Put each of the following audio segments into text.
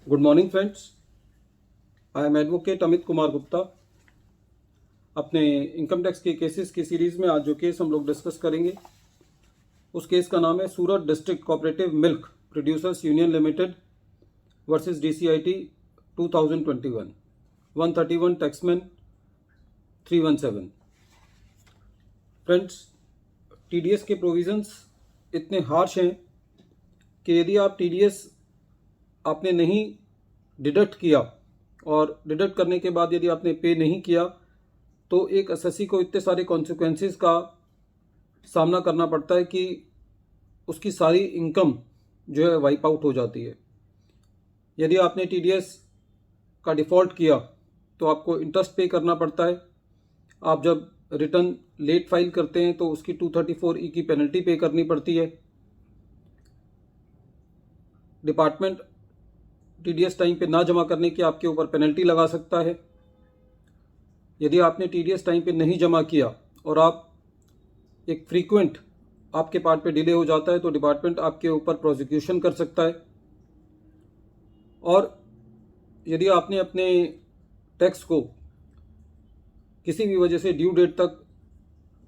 Good morning friends, I am advocate Amit Kumar Gupta. अपने income tax के cases की सीरीज़ में आज जो केस हम लोग डिस्कस करेंगे उस केस का नाम है Surat district cooperative milk producers union limited versus DCIT 2021 131 Taxmann 317। Friends, TDS के प्रोविजंस इतने हार्श हैं कि यदि आप TDS आपने नहीं डिडक्ट किया और डिडक्ट करने के बाद यदि आपने पे नहीं किया तो एक एसएससी को इतने सारे कॉन्सिक्वेंसेस का सामना करना पड़ता है कि उसकी सारी इनकम जो है वाइप आउट हो जाती है। यदि आपने TDS का डिफ़ॉल्ट किया तो आपको इंटरेस्ट पे करना पड़ता है। आप जब रिटर्न लेट फाइल करते हैं तो उसकी 234E की पेनल्टी पे करनी पड़ती है। डिपार्टमेंट TDS टाइम पे ना जमा करने की आपके ऊपर पेनल्टी लगा सकता है। यदि आपने TDS टाइम पे नहीं जमा किया और आप एक फ्रीक्वेंट आपके पार्ट पे डिले हो जाता है तो डिपार्टमेंट आपके ऊपर प्रोसिक्यूशन कर सकता है। और यदि आपने अपने टैक्स को किसी भी वजह से ड्यू डेट तक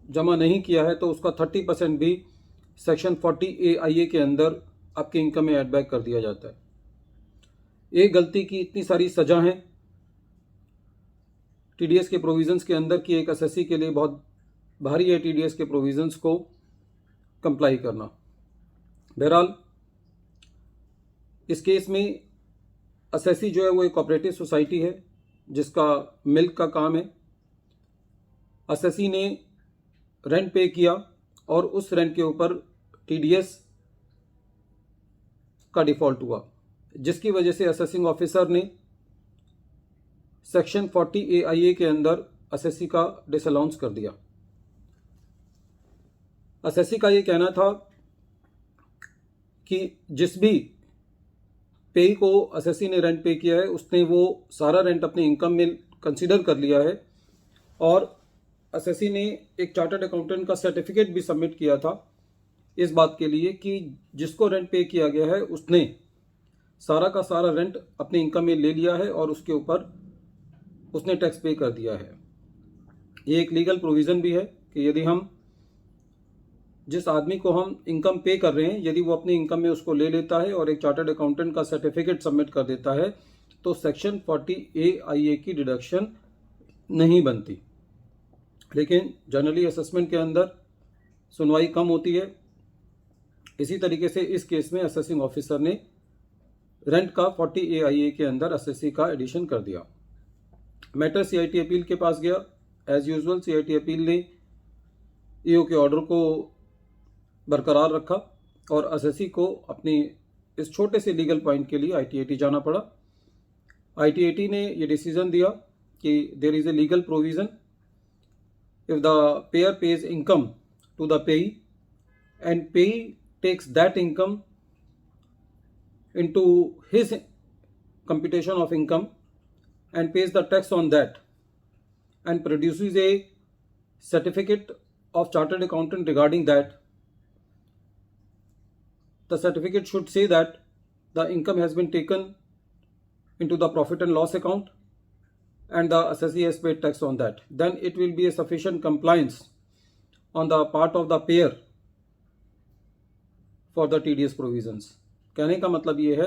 जमा नहीं किया है तो उसका 30% भी सेक्शन 40A के अंदर आपके इनकम में एड बैक कर दिया जाता है। एक गलती की इतनी सारी सज़ा हैं TDS के प्रोविज़न्स के अंदर कि एक एसएससी के लिए बहुत भारी है TDS के प्रोविज़न्स को कंप्लाई करना। बहरहाल इस केस में एसएससी जो है वो एक कोऑपरेटिव सोसाइटी है जिसका मिल्क का काम है। एसएससी ने रेंट पे किया और उस रेंट के ऊपर TDS का डिफ़ॉल्ट हुआ, जिसकी वजह से असेसिंग ऑफिसर ने सेक्शन 40A के अंदर एसएससी का डिसअलाउंस कर दिया। एसएससी का ये कहना था कि जिस भी पे को एसएससी ने रेंट पे किया है उसने वो सारा रेंट अपनी इनकम में कंसीडर कर लिया है और एसएससी ने एक चार्टर्ड अकाउंटेंट का सर्टिफिकेट भी सबमिट किया था इस बात के लिए कि जिसको रेंट पे किया गया है उसने सारा का सारा रेंट अपनी इनकम में ले लिया है और उसके ऊपर उसने टैक्स पे कर दिया है। ये एक लीगल प्रोविज़न भी है कि यदि हम जिस आदमी को हम इनकम पे कर रहे हैं यदि वो अपनी इनकम में उसको ले लेता है और एक चार्टर्ड अकाउंटेंट का सर्टिफिकेट सबमिट कर देता है तो सेक्शन 40A की डिडक्शन नहीं बनती। लेकिन जनरली असेसमेंट के अंदर सुनवाई कम होती है। इसी तरीके से इस केस में असेसिंग ऑफिसर ने रेंट का 40A के अंदर एसएससी का एडिशन कर दिया। मैटर CIT अपील के पास गया। एज यूजुअल CIT अपील ने EO के ऑर्डर को बरकरार रखा और एसएससी को अपनी इस छोटे से लीगल पॉइंट के लिए ITAT जाना पड़ा। ITAT ने ये डिसीजन दिया कि there is a legal provision if the payer pays income to the payee and payee takes that income into his computation of income and pays the tax on that and produces a certificate of chartered accountant regarding that. The certificate should say that the income has been taken into the profit and loss account and the assessee has paid tax on that. Then it will be a sufficient compliance on the part of the payer for the TDS provisions. कहने का मतलब ये है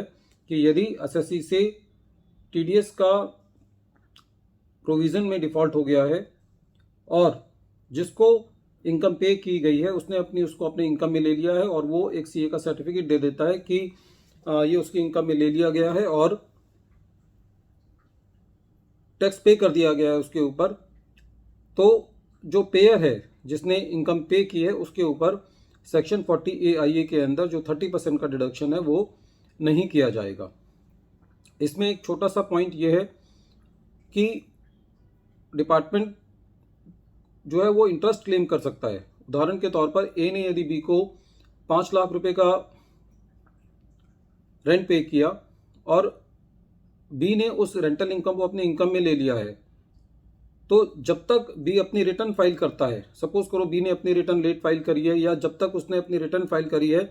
कि यदि SSC से TDS का provision में डिफ़ॉल्ट हो गया है और जिसको इनकम पे की गई है उसने उसको अपने इनकम में ले लिया है और वो एक CA का सर्टिफिकेट दे देता है कि ये उसकी इनकम में ले लिया गया है और टैक्स पे कर दिया गया है उसके ऊपर, तो जो पेयर है जिसने इनकम पे की है उसके ऊपर सेक्शन 40A के अंदर जो 30% का डिडक्शन है वो नहीं किया जाएगा। इसमें एक छोटा सा पॉइंट ये है कि डिपार्टमेंट जो है वो इंटरेस्ट क्लेम कर सकता है। उदाहरण के तौर पर A ने यदि B को 5 लाख रुपए का रेंट पे किया और B ने उस रेंटल इनकम को अपनी इनकम में ले लिया है, तो जब तक B अपनी रिटर्न फाइल करता है, सपोज करो B ने अपनी रिटर्न लेट फाइल करी है या जब तक उसने अपनी रिटर्न फाइल करी है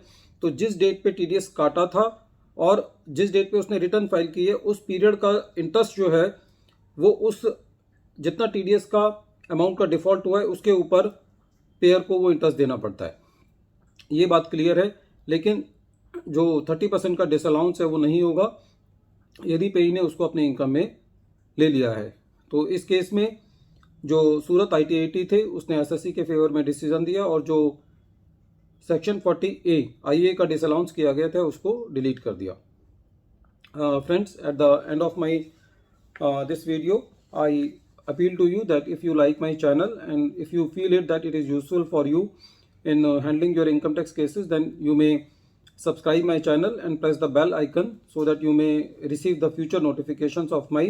तो जिस डेट पे TDS काटा था और जिस डेट पे उसने रिटर्न फाइल की है उस पीरियड का इंटरेस्ट जो है वो उस जितना टीडीएस का अमाउंट का डिफ़ॉल्ट हुआ है उसके ऊपर पेयर को वो इंटरेस्ट देना पड़ता है। ये बात क्लियर है। लेकिन जो 30% का डिसअलाउंस है वो नहीं होगा यदि पेई ने उसको अपने इनकम में ले लिया है। तो इस केस में जो सूरत ITAT थे उसने एसएससी के फेवर में डिसीजन दिया और जो सेक्शन 40A IA का डिसअलाउंस किया गया था उसको डिलीट कर दिया। Friends, at the end of my this video, I appeal to you that if you like my channel and if you feel it that it is useful for you in handling your income tax cases, then you may subscribe my channel and press the bell icon so that you may receive the future notifications of my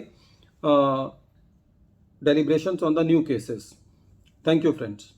deliberations on the new cases. Thank you, friends.